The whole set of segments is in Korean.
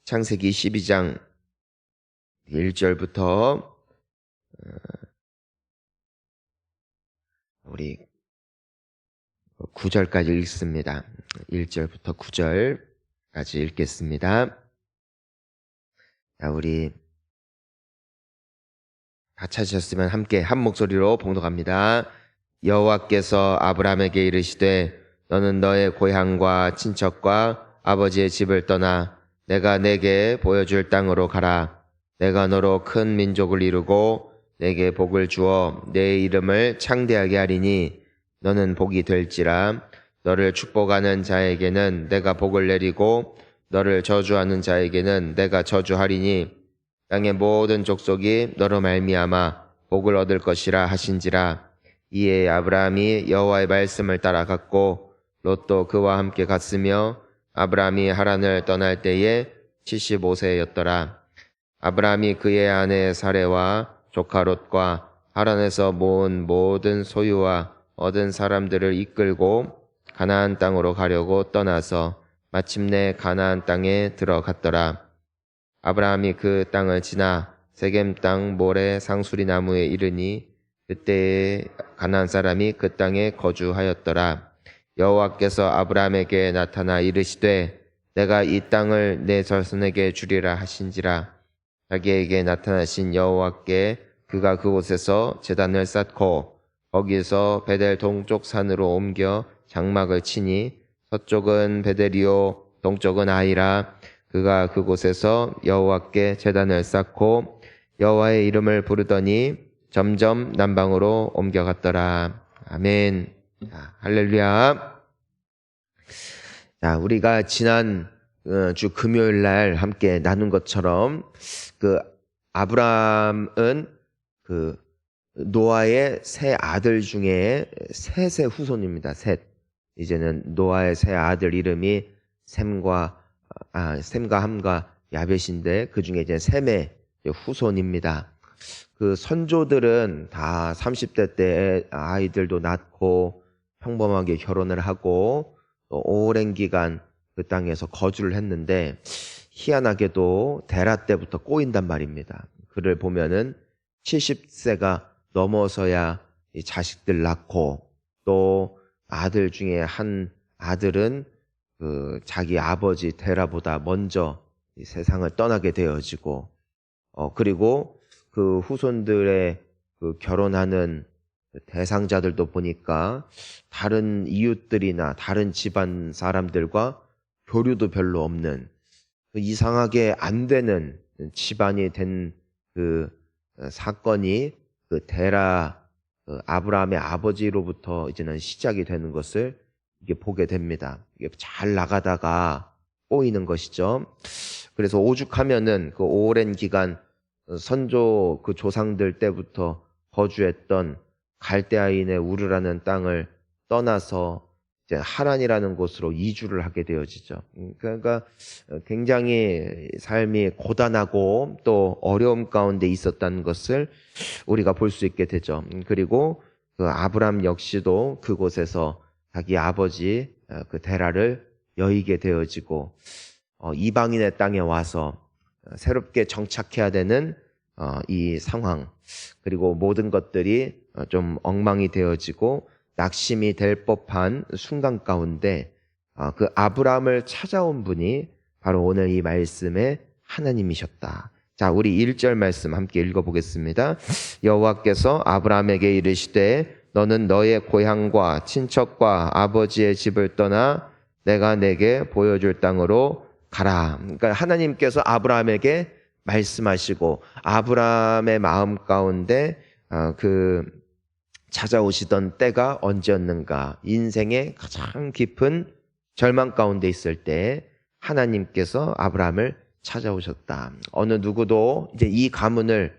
창세기 12장 1절부터 우리 9절까지 읽습니다. 1절부터 9절까지 읽겠습니다. 자, 우리 다 찾으셨으면 함께 한 목소리로 봉독합니다. 여호와께서 아브라함에게 이르시되 너는 너의 고향과 친척과 아버지의 집을 떠나 내가 내게 보여줄 땅으로 가라. 내가 너로 큰 민족을 이루고 내게 복을 주어 내 이름을 창대하게 하리니 너는 복이 될지라. 너를 축복하는 자에게는 내가 복을 내리고 너를 저주하는 자에게는 내가 저주하리니 땅의 모든 족속이 너로 말미암아 복을 얻을 것이라 하신지라. 이에 아브라함이 여호와의 말씀을 따라갔고 롯도 그와 함께 갔으며 아브라함이 하란을 떠날 때에 75세였더라. 아브라함이 그의 아내 사레와 조카 롯과 하란에서 모은 모든 소유와 얻은 사람들을 이끌고 가나안 땅으로 가려고 떠나서 마침내 가나안 땅에 들어갔더라. 아브라함이 그 땅을 지나 세겜 땅 모래 상수리 나무에 이르니 그때에 가나안 사람이 그 땅에 거주하였더라. 여호와께서 아브라함에게 나타나 이르시되 내가 이 땅을 내 자손에게 주리라 하신지라. 자기에게 나타나신 여호와께 그가 그곳에서 제단을 쌓고 거기서 베델 동쪽 산으로 옮겨 장막을 치니 서쪽은 베델이요 동쪽은 아이라. 그가 그곳에서 여호와께 제단을 쌓고 여호와의 이름을 부르더니 점점 남방으로 옮겨갔더라. 아멘. 자, 할렐루야. 자, 우리가 지난 주 금요일 날 함께 나눈 것처럼 아브라함은 노아의 세 아들 중에 셋의 후손입니다. 셋. 이제는 노아의 세 아들 이름이 셈과 함과 야벳인데 그 중에 이제 셈의 후손입니다. 그 선조들은 다 30대 때 아이들도 낳고 평범하게 결혼을 하고 또 오랜 기간 그 땅에서 거주를 했는데 희한하게도 데라 때부터 꼬인단 말입니다. 그를 보면은 70세가 넘어서야 이 자식들 낳고 또 아들 중에 한 아들은 자기 아버지 데라보다 먼저 이 세상을 떠나게 되어지고 그리고 그 후손들의 결혼하는 대상자들도 보니까 다른 이웃들이나 다른 집안 사람들과 교류도 별로 없는 이상하게 안 되는 집안이 된 사건이 데라 아브라함의 아버지로부터 이제는 시작이 되는 것을 이게 보게 됩니다. 이게 잘 나가다가 꼬이는 것이죠. 그래서 오죽하면은 그 오랜 기간 선조 그 조상들 때부터 거주했던 갈대아인의 우르라는 땅을 떠나서 이제 하란이라는 곳으로 이주를 하게 되어지죠. 그러니까 굉장히 삶이 고단하고 또 어려움 가운데 있었다는 것을 우리가 볼 수 있게 되죠. 그리고 그 아브람 역시도 그곳에서 자기 아버지 데라를 여의게 되어지고 이방인의 땅에 와서 새롭게 정착해야 되는 이 상황, 그리고 모든 것들이 좀 엉망이 되어지고 낙심이 될 법한 순간 가운데 그 아브라함을 찾아온 분이 바로 오늘 이 말씀의 하나님이셨다. 자, 우리 1절 말씀 함께 읽어보겠습니다. 여호와께서 아브라함에게 이르시되 너는 너의 고향과 친척과 아버지의 집을 떠나 내가 내게 보여줄 땅으로 가라. 그러니까 하나님께서 아브라함에게 말씀하시고 아브라함의 마음 가운데 찾아오시던 때가 언제였는가? 인생의 가장 깊은 절망 가운데 있을 때 하나님께서 아브라함을 찾아오셨다. 어느 누구도 이제 이 가문을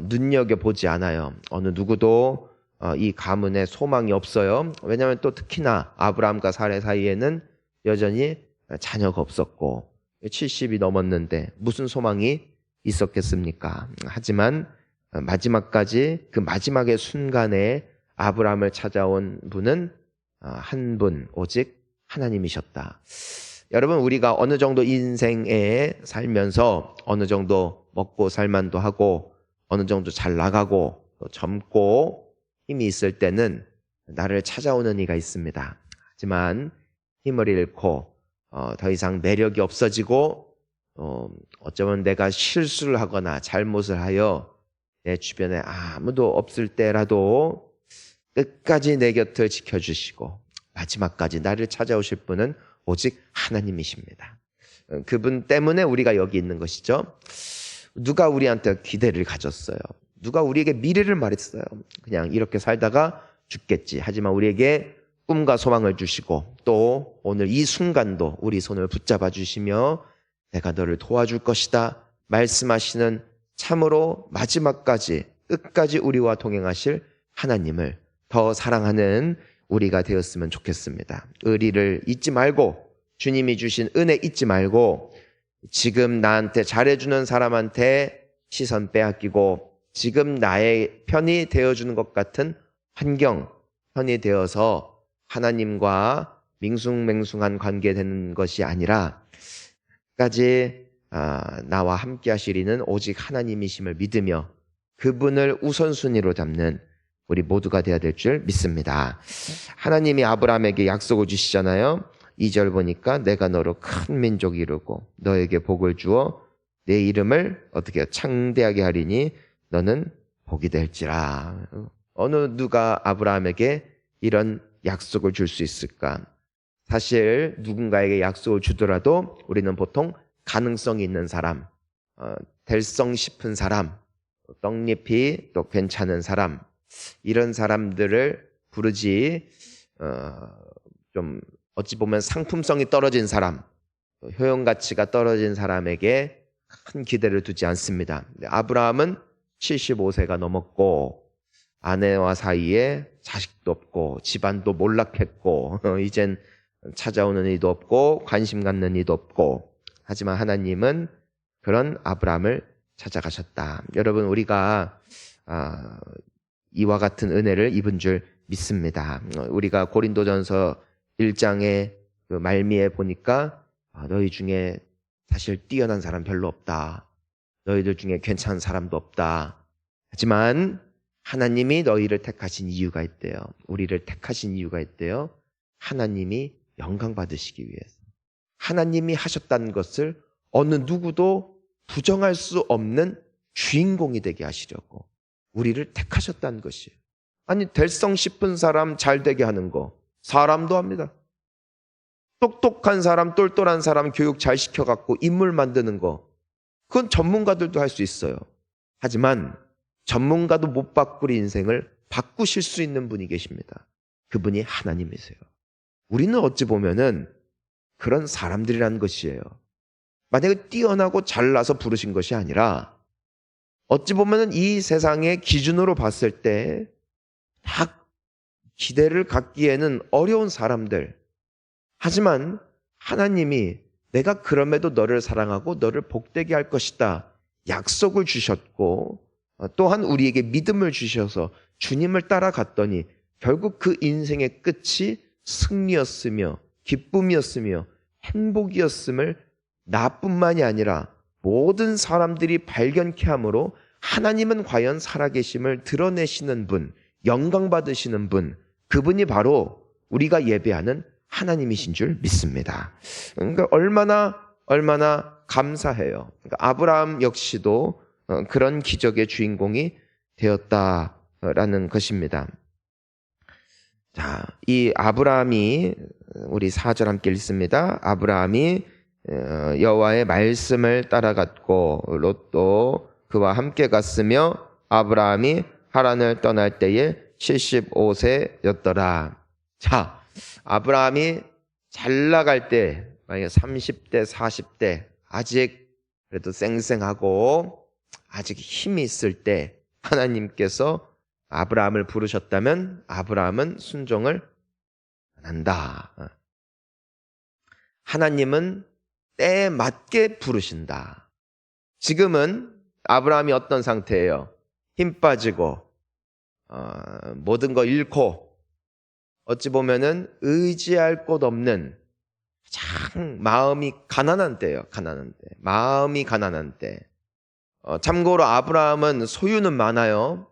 눈여겨보지 않아요. 어느 누구도 이 가문에 소망이 없어요. 왜냐하면 또 특히나 아브라함과 사레 사이에는 여전히 자녀가 없었고 70이 넘었는데 무슨 소망이 있었겠습니까? 하지만 마지막까지 그 마지막의 순간에 아브라함을 찾아온 분은 한 분, 오직 하나님이셨다. 여러분, 우리가 어느 정도 인생에 살면서 어느 정도 먹고 살만도 하고 어느 정도 잘 나가고 또 젊고 힘이 있을 때는 나를 찾아오는 이가 있습니다. 하지만 힘을 잃고 더 이상 매력이 없어지고 어쩌면 내가 실수를 하거나 잘못을 하여 내 주변에 아무도 없을 때라도 끝까지 내 곁을 지켜주시고 마지막까지 나를 찾아오실 분은 오직 하나님이십니다. 그분 때문에 우리가 여기 있는 것이죠. 누가 우리한테 기대를 가졌어요? 누가 우리에게 미래를 말했어요? 그냥 이렇게 살다가 죽겠지. 하지만 우리에게 꿈과 소망을 주시고 또 오늘 이 순간도 우리 손을 붙잡아 주시며 내가 너를 도와줄 것이다 말씀하시는 참으로 마지막까지 끝까지 우리와 동행하실 하나님을 더 사랑하는 우리가 되었으면 좋겠습니다. 의리를 잊지 말고 주님이 주신 은혜 잊지 말고 지금 나한테 잘해주는 사람한테 시선 빼앗기고 지금 나의 편이 되어주는 것 같은 환경, 편이 되어서 하나님과 밍숭맹숭한 관계 되는 것이 아니라 끝까지 나와 함께 하시리는 오직 하나님이심을 믿으며 그분을 우선순위로 잡는 우리 모두가 되어야 될 줄 믿습니다. 하나님이 아브라함에게 약속을 주시잖아요. 2절 보니까 내가 너로 큰 민족이 이루고 너에게 복을 주어 내 이름을 어떻게 창대하게 하리니 너는 복이 될지라. 어느 누가 아브라함에게 이런 약속을 줄 수 있을까? 사실 누군가에게 약속을 주더라도 우리는 보통 가능성이 있는 사람, 될성 싶은 사람, 떡잎이 또 괜찮은 사람, 이런 사람들을 부르지 좀 어찌 보면 상품성이 떨어진 사람, 효용 가치가 떨어진 사람에게 큰 기대를 두지 않습니다. 아브라함은 75세가 넘었고 아내와 사이에 자식도 없고 집안도 몰락했고 이젠 찾아오는 이도 없고 관심 갖는 이도 없고 하지만 하나님은 그런 아브라함을 찾아가셨다. 여러분 우리가 이와 같은 은혜를 입은 줄 믿습니다. 우리가 고린도전서 1장의 그 말미에 보니까 너희 중에 사실 뛰어난 사람 별로 없다. 너희들 중에 괜찮은 사람도 없다. 하지만 하나님이 너희를 택하신 이유가 있대요. 우리를 택하신 이유가 있대요. 하나님이 영광 받으시기 위해서. 하나님이 하셨다는 것을 어느 누구도 부정할 수 없는 주인공이 되게 하시려고 우리를 택하셨다는 것이에요. 아니 될성 싶은 사람 잘 되게 하는 거 사람도 합니다. 똑똑한 사람, 똘똘한 사람 교육 잘 시켜갖고 인물 만드는 거 그건 전문가들도 할 수 있어요. 하지만 전문가도 못 바꾸리 인생을 바꾸실 수 있는 분이 계십니다. 그분이 하나님이세요. 우리는 어찌 보면은 그런 사람들이라는 것이에요. 만약에 뛰어나고 잘나서 부르신 것이 아니라 어찌 보면은 이 세상의 기준으로 봤을 때 다 기대를 갖기에는 어려운 사람들. 하지만 하나님이 내가 그럼에도 너를 사랑하고 너를 복되게 할 것이다. 약속을 주셨고 또한 우리에게 믿음을 주셔서 주님을 따라갔더니 결국 그 인생의 끝이 승리였으며 기쁨이었으며 행복이었음을 나뿐만이 아니라 모든 사람들이 발견케 함으로 하나님은 과연 살아계심을 드러내시는 분, 영광 받으시는 분, 그분이 바로 우리가 예배하는 하나님이신 줄 믿습니다. 그러니까 얼마나 감사해요. 그러니까 아브라함 역시도 그런 기적의 주인공이 되었다라는 것입니다. 자, 이 아브라함이 우리 4절 함께 읽습니다. 아브라함이 여호와의 말씀을 따라갔고 롯도 그와 함께 갔으며 아브라함이 하란을 떠날 때에 75세였더라. 자, 아브라함이 잘 나갈 때 만약에 30대 40대 아직 그래도 쌩쌩하고 아직 힘이 있을 때 하나님께서 아브라함을 부르셨다면 아브라함은 순종을 안 한다. 하나님은 때에 맞게 부르신다. 지금은 아브라함이 어떤 상태예요? 힘 빠지고 모든 거 잃고 어찌 보면은 의지할 곳 없는 가장 마음이 가난한 때예요. 가난한 때. 마음이 가난한 때. 참고로 아브라함은 소유는 많아요.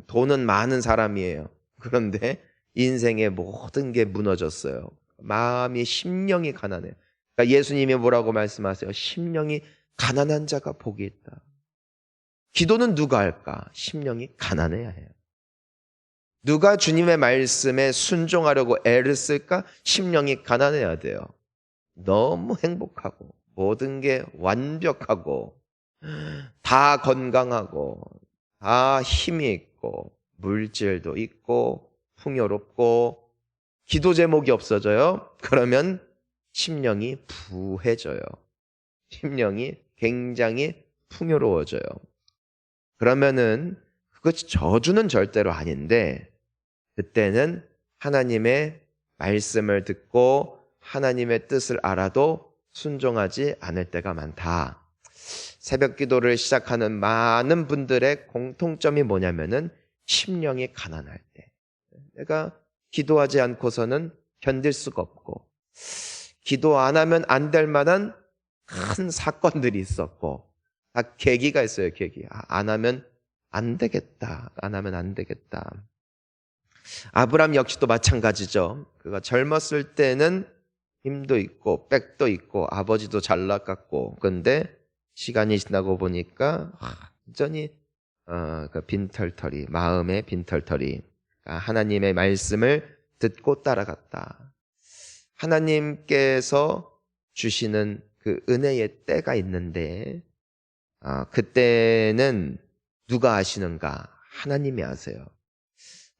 돈은 많은 사람이에요. 그런데 인생의 모든 게 무너졌어요. 마음이 심령이 가난해요. 그러니까 예수님이 뭐라고 말씀하세요? 심령이 가난한 자가 복이 있다. 기도는 누가 할까? 심령이 가난해야 해요. 누가 주님의 말씀에 순종하려고 애를 쓸까? 심령이 가난해야 돼요. 너무 행복하고 모든 게 완벽하고 다 건강하고 다 힘이 있고 물질도 있고 풍요롭고 기도 제목이 없어져요. 그러면 심령이 부해져요. 심령이 굉장히 풍요로워져요. 그러면은 그것이 저주는 절대로 아닌데 그때는 하나님의 말씀을 듣고 하나님의 뜻을 알아도 순종하지 않을 때가 많다. 새벽 기도를 시작하는 많은 분들의 공통점이 뭐냐면은 심령이 가난할 때. 내가 기도하지 않고서는 견딜 수가 없고 기도 안 하면 안 될 만한 큰 사건들이 있었고 다 계기가 있어요. 계기. 안 하면 안 되겠다. 안 하면 안 되겠다. 아브람 역시도 마찬가지죠. 그가 젊었을 때는 힘도 있고 백도 있고 아버지도 잘 나갔고 그런데 시간이 지나고 보니까 완전히 그 빈털터리, 마음의 빈털터리. 하나님의 말씀을 듣고 따라갔다. 하나님께서 주시는 그 은혜의 때가 있는데 그때는 누가 아시는가? 하나님이 아세요.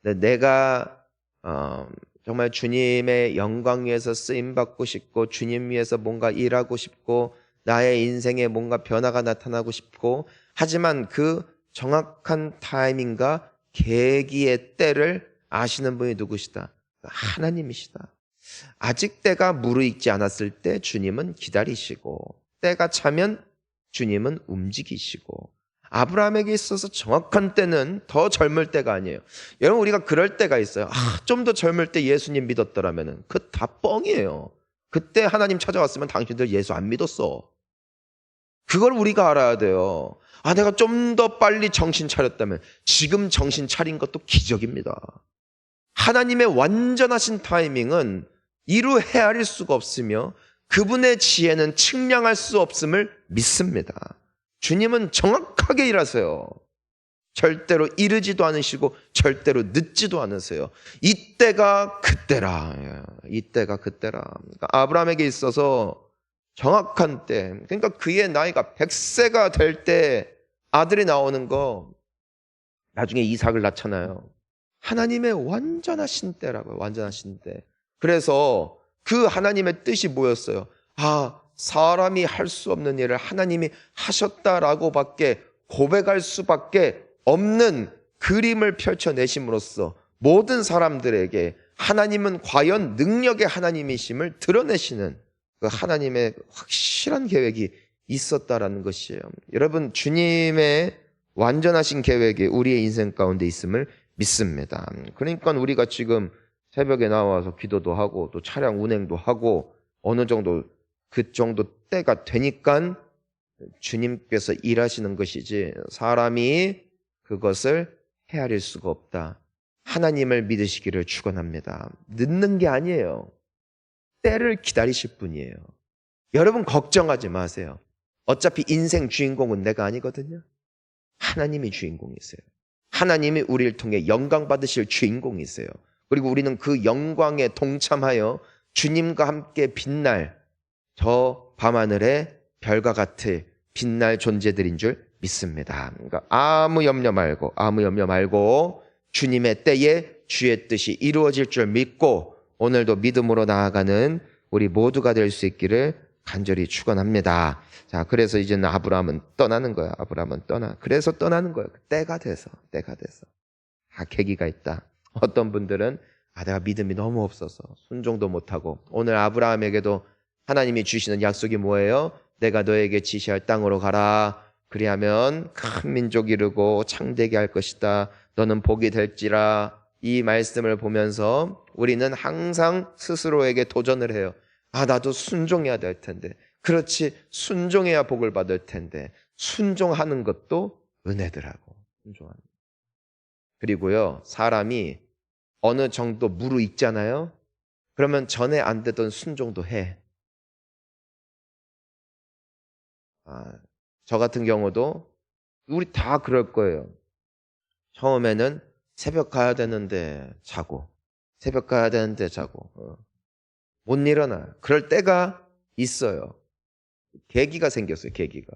내가 정말 주님의 영광 위해서 쓰임받고 싶고 주님 위해서 뭔가 일하고 싶고 나의 인생에 뭔가 변화가 나타나고 싶고 하지만 그 정확한 타이밍과 계기의 때를 아시는 분이 누구시다? 하나님이시다. 아직 때가 무르익지 않았을 때 주님은 기다리시고 때가 차면 주님은 움직이시고 아브라함에게 있어서 정확한 때는 더 젊을 때가 아니에요. 여러분 우리가 그럴 때가 있어요. 좀 더 젊을 때 예수님 믿었더라면 그 다 뻥이에요. 그때 하나님 찾아왔으면 당신들 예수 안 믿었어. 그걸 우리가 알아야 돼요. 내가 좀 더 빨리 정신 차렸다면 지금 정신 차린 것도 기적입니다. 하나님의 완전하신 타이밍은 이루 헤아릴 수가 없으며 그분의 지혜는 측량할 수 없음을 믿습니다. 주님은 정확하게 일하세요. 절대로 이르지도 않으시고 절대로 늦지도 않으세요. 이때가 그때라. 이때가 그때라. 그러니까 아브라함에게 있어서 정확한 때, 그러니까 그의 나이가 100세가 될 때 아들이 나오는 거 나중에 이삭을 낳잖아요. 하나님의 완전하신 때라고요. 완전하신 때. 그래서 그 하나님의 뜻이 뭐였어요? 사람이 할 수 없는 일을 하나님이 하셨다라고밖에 고백할 수밖에 없는 그림을 펼쳐내심으로써 모든 사람들에게 하나님은 과연 능력의 하나님이심을 드러내시는 그 하나님의 확실한 계획이 있었다라는 것이에요. 여러분 주님의 완전하신 계획이 우리의 인생 가운데 있음을 믿습니다. 그러니까 우리가 지금 새벽에 나와서 기도도 하고 또 차량 운행도 하고 어느 정도 그 정도 때가 되니까 주님께서 일하시는 것이지 사람이 그것을 헤아릴 수가 없다. 하나님을 믿으시기를 축원합니다. 늦는 게 아니에요. 때를 기다리실 분이에요. 여러분 걱정하지 마세요. 어차피 인생 주인공은 내가 아니거든요. 하나님이 주인공이세요. 하나님이 우리를 통해 영광 받으실 주인공이세요. 그리고 우리는 그 영광에 동참하여 주님과 함께 빛날 저 밤하늘의 별과 같을 빛날 존재들인 줄 믿습니다. 그러니까 아무 염려 말고 주님의 때에 주의 뜻이 이루어질 줄 믿고 오늘도 믿음으로 나아가는 우리 모두가 될 수 있기를 간절히 축원합니다. 자, 그래서 이제는 아브라함은 떠나는 거야. 그래서 떠나는 거예요. 때가 돼서. 다 계기가 있다. 어떤 분들은 내가 믿음이 너무 없어서 순종도 못하고 오늘 아브라함에게도 하나님이 주시는 약속이 뭐예요? 내가 너에게 지시할 땅으로 가라. 그리하면 큰 민족이 이루고 창대게 할 것이다. 너는 복이 될지라. 이 말씀을 보면서 우리는 항상 스스로에게 도전을 해요. 나도 순종해야 될 텐데. 그렇지, 순종해야 복을 받을 텐데. 순종하는 것도 은혜더라고. 순종하는. 그리고요, 사람이 어느 정도 무르익잖아요. 그러면 전에 안 되던 순종도 해. 저 같은 경우도 우리 다 그럴 거예요. 처음에는 새벽 가야 되는데 자고, 새벽 가야 되는데 자고, 못 일어나. 그럴 때가 있어요. 계기가 생겼어요, 계기가.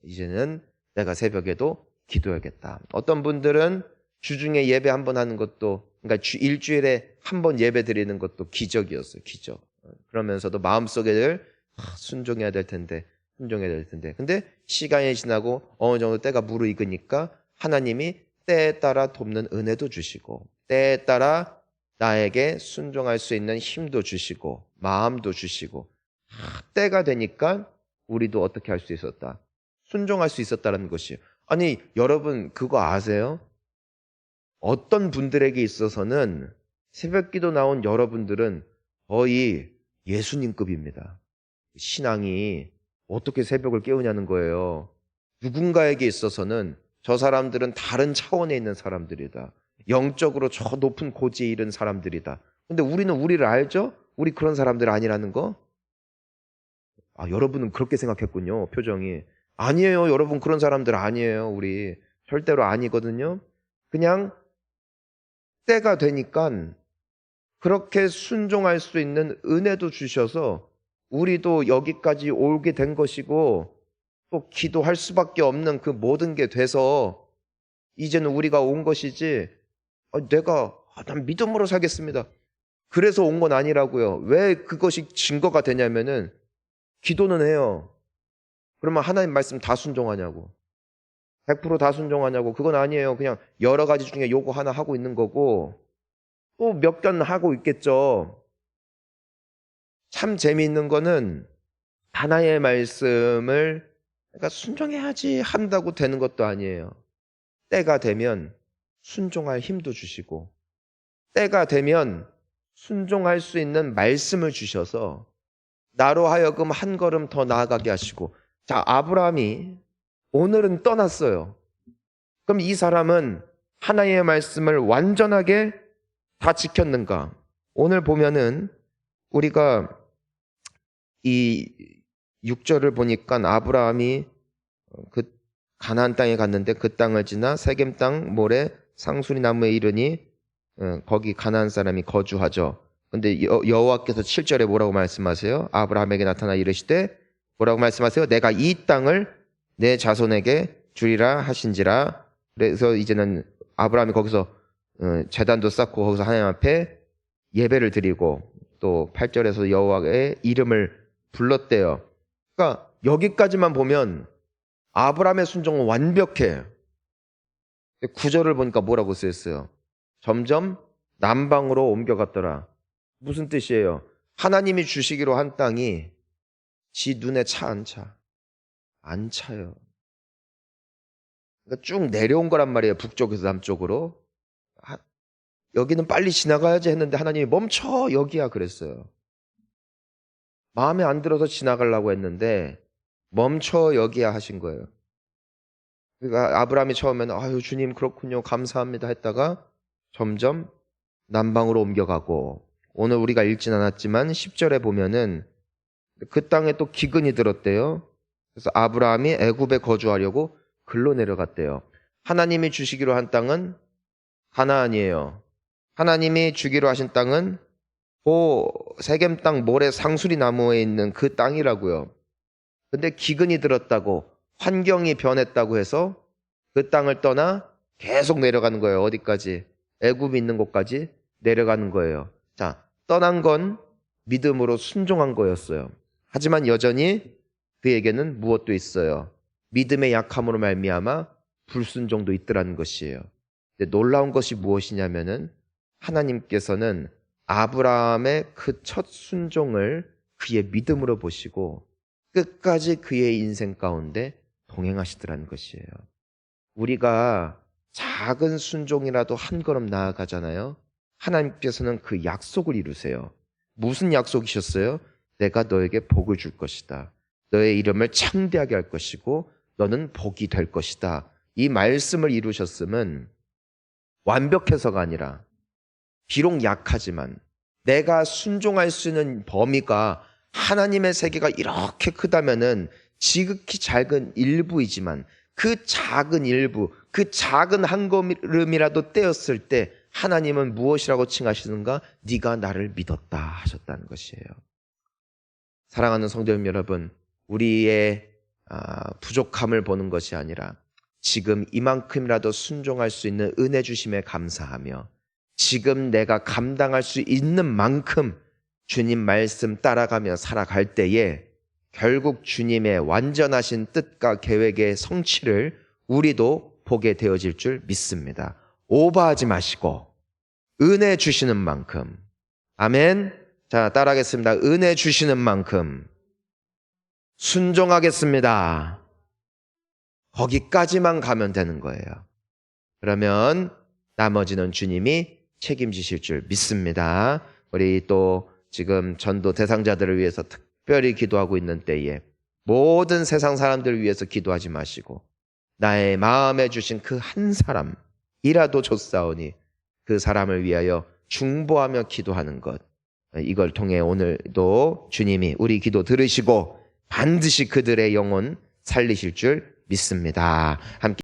이제는 내가 새벽에도 기도해야겠다. 어떤 분들은 주중에 예배 한 번 하는 것도, 그러니까 일주일에 한 번 예배 드리는 것도 기적이었어요, 기적. 그러면서도 마음속에 늘 순종해야 될 텐데, 순종해야 될 텐데. 근데 시간이 지나고 어느 정도 때가 무르익으니까 하나님이 때에 따라 돕는 은혜도 주시고, 때에 따라 나에게 순종할 수 있는 힘도 주시고, 마음도 주시고, 때가 되니까 우리도 어떻게 할 수 있었다? 순종할 수 있었다는 것이에요. 아니, 여러분 그거 아세요? 어떤 분들에게 있어서는 새벽 기도 나온 여러분들은 거의 예수님급입니다. 신앙이 어떻게 새벽을 깨우냐는 거예요. 누군가에게 있어서는 저 사람들은 다른 차원에 있는 사람들이다. 영적으로 저 높은 고지에 이른 사람들이다. 근데 우리는 우리를 알죠? 우리 그런 사람들 아니라는 거? 여러분은 그렇게 생각했군요. 표정이. 아니에요. 여러분 그런 사람들 아니에요. 우리 절대로 아니거든요. 그냥 때가 되니까 그렇게 순종할 수 있는 은혜도 주셔서 우리도 여기까지 오게 된 것이고, 또 기도할 수밖에 없는 그 모든 게 돼서 이제는 우리가 온 것이지, 난 믿음으로 살겠습니다. 그래서 온 건 아니라고요. 왜 그것이 증거가 되냐면은 기도는 해요. 그러면 하나님 말씀 다 순종하냐고. 100%다 순종하냐고. 그건 아니에요. 그냥 여러 가지 중에 요거 하나 하고 있는 거고, 또 몇 견 하고 있겠죠. 참 재미있는 거는 하나의 말씀을 그러니까 순종해야지 한다고 되는 것도 아니에요. 때가 되면 순종할 힘도 주시고, 때가 되면 순종할 수 있는 말씀을 주셔서 나로 하여금 한 걸음 더 나아가게 하시고. 자, 아브라함이 오늘은 떠났어요. 그럼 이 사람은 하나님의 말씀을 완전하게 다 지켰는가? 오늘 보면은 우리가 이 6절을 보니까 아브라함이 그 가나안 땅에 갔는데 그 땅을 지나 세겜 땅 모래 상수리 나무에 이르니 거기 가나안 사람이 거주하죠. 근데 여호와께서 7절에 뭐라고 말씀하세요? 아브라함에게 나타나 이르시되 뭐라고 말씀하세요? 내가 이 땅을 내 자손에게 주리라 하신지라. 그래서 이제는 아브라함이 거기서 제단도 쌓고 거기서 하나님 앞에 예배를 드리고 또 8절에서 여호와의 이름을 불렀대요. 그러니까 여기까지만 보면 아브라함의 순종은 완벽해. 9절을 보니까 뭐라고 쓰였어요? 점점 남방으로 옮겨갔더라. 무슨 뜻이에요? 하나님이 주시기로 한 땅이 지 눈에 차 안 차? 안 차요. 그러니까 쭉 내려온 거란 말이에요. 북쪽에서 남쪽으로. 여기는 빨리 지나가야지 했는데 하나님이 멈춰 여기야 그랬어요. 마음에 안 들어서 지나가려고 했는데 멈춰 여기야 하신 거예요. 그러니까 아브라함이 처음에는 아유 주님 그렇군요 감사합니다 했다가 점점 남방으로 옮겨가고, 오늘 우리가 읽진 않았지만 10절에 보면은 그 땅에 또 기근이 들었대요. 그래서 아브라함이 애굽에 거주하려고 글로 내려갔대요. 하나님이 주시기로 한 땅은 가나안이에요. 하나님이 주기로 하신 땅은 세겜 땅 모래 상수리 나무에 있는 그 땅이라고요. 근데 기근이 들었다고, 환경이 변했다고 해서 그 땅을 떠나 계속 내려가는 거예요. 어디까지? 애굽이 있는 곳까지 내려가는 거예요. 자, 떠난 건 믿음으로 순종한 거였어요. 하지만 여전히 그에게는 무엇도 있어요. 믿음의 약함으로 말미암아 불순종도 있더라는 것이에요. 근데 놀라운 것이 무엇이냐면은 하나님께서는 아브라함의 그 첫 순종을 그의 믿음으로 보시고 끝까지 그의 인생 가운데 동행하시더라는 것이에요. 우리가 작은 순종이라도 한 걸음 나아가잖아요. 하나님께서는 그 약속을 이루세요. 무슨 약속이셨어요? 내가 너에게 복을 줄 것이다. 너의 이름을 창대하게 할 것이고 너는 복이 될 것이다. 이 말씀을 이루셨음은 완벽해서가 아니라 비록 약하지만 내가 순종할 수 있는 범위가 하나님의 세계가 이렇게 크다면은 지극히 작은 일부이지만 그 작은 일부, 그 작은 한 걸음이라도 떼었을 때 하나님은 무엇이라고 칭하시는가? 네가 나를 믿었다 하셨다는 것이에요. 사랑하는 성도님 여러분, 우리의 부족함을 보는 것이 아니라 지금 이만큼이라도 순종할 수 있는 은혜 주심에 감사하며 지금 내가 감당할 수 있는 만큼 주님 말씀 따라가며 살아갈 때에 결국 주님의 완전하신 뜻과 계획의 성취를 우리도 보게 되어질 줄 믿습니다. 오버하지 마시고 은혜 주시는 만큼, 아멘. 자, 따라하겠습니다. 은혜 주시는 만큼 순종하겠습니다. 거기까지만 가면 되는 거예요. 그러면 나머지는 주님이 책임지실 줄 믿습니다. 우리 또 지금 전도 대상자들을 위해서 특별히 기도하고 있는 때에 모든 세상 사람들을 위해서 기도하지 마시고 나의 마음에 주신 그 한 사람이라도 줬사오니 그 사람을 위하여 중보하며 기도하는 것, 이걸 통해 오늘도 주님이 우리 기도 들으시고 반드시 그들의 영혼 살리실 줄 믿습니다. 함께